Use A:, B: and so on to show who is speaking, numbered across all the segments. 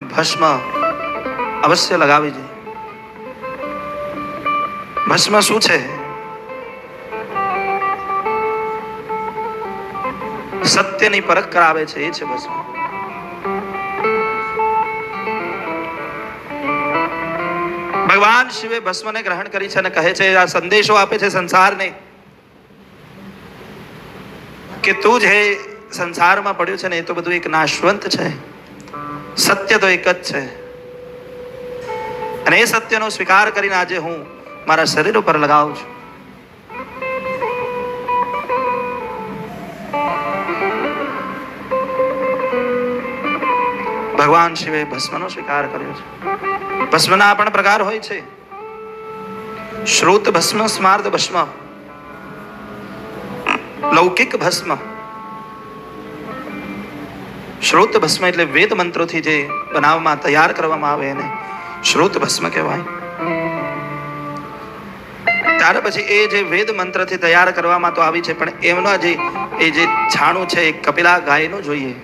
A: ભસ્મ અવશ્ય લગાવી જોઈએ. ભસ્મ શું છે? સત્યની પરખ કરાવે છે, એ છે ભસ્મ. ભગવાન શિવે ભસ્મને ગ્રહણ કરી છે અને કહે છે, આ સંદેશો આપે છે સંસારને કે તું જે સંસારમાં પડ્યું છે ને એ તો બધું એક નાશવંત છે. સત્ય તો એક જ છે અને એ સત્યનો સ્વીકાર કરીને આજે હું મારા શરીર ઉપર લગાવું છું. ભગવાન શિવે ભસ્મનો સ્વીકાર કર્યો છે. ભસ્મના પણ પ્રકાર હોય છે. શ્રુત ભસ્મ, સ્માર્ત ભસ્મ, લૌકિક ભસ્મ. શ્રુત ભસ્મ એટલે વેદ મંત્રોથી જે બનાવવામાં તૈયાર કરવામાં આવે એને શ્રુત ભસ્મ કહેવાય. ત્યાર પછી એ જે વેદ મંત્રથી તૈયાર કરવામાં તો આવી છે, પણ એમનો જે છાણું છે એ કપિલા ગાયનું જોઈએ.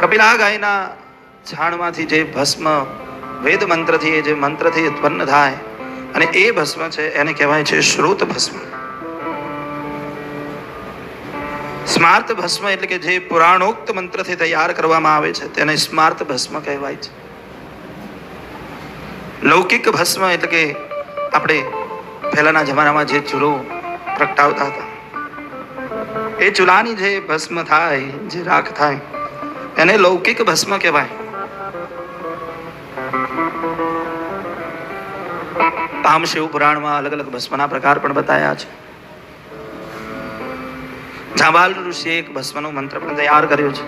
A: કપિલા ગાયના છાણમાંથી જે ભસ્મ વેદ મંત્રથી જે મંત્રથી ઉત્પન્ન થાય અને એ ભસ્મ છે એને કહેવાય છે શ્રુત ભસ્મ. સ્માર્ત ભસ્મ એટલે કે જે પુરાણોક્ત મંત્રથી તૈયાર કરવામાં આવે છે તેને સ્માર્ત ભસ્મ કહેવાય છે. લૌકિક ભસ્મ એટલે કે આપણે પહેલાના જમાનામાં જે ચૂલો પ્રગટાવતા હતા એ ચૂલાની જે ભસ્મ થાય, જે રાખ થાય એને લૌકિક ભસ્મ કહેવાય. આમ શિવ પુરાણમાં અલગ અલગ ભસ્મના પ્રકાર પણ બતાવ્યા છે. જાબાલ ઋષિએ એક ભસ્મનો મંત્ર પણ તૈયાર કર્યો છે.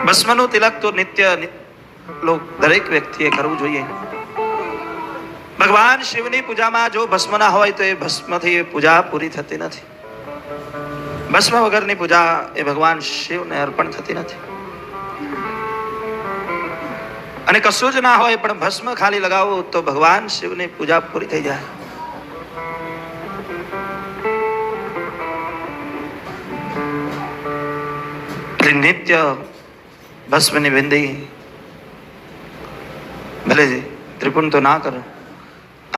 A: ભસ્મનું તિલક તો નિત્ય દરેક વ્યક્તિએ કરવું જોઈએ. ભગવાન શિવની પૂજામાં જો ભસ્મ ના હોય તો એ ભસ્મથી પૂજા પૂરી થતી નથી. ભસ્મ વગરની પૂજા એ ભગવાન શિવને અર્પણ થતી નથી. અને કશું જ ના હોય પણ ભસ્મ ખાલી લગાવો તો ભગવાન શિવની પૂજા પૂરી થઈ જાય. નિત્ય ભસ્મની વિંદી ભલે ત્રિપુણ તો ના કરો,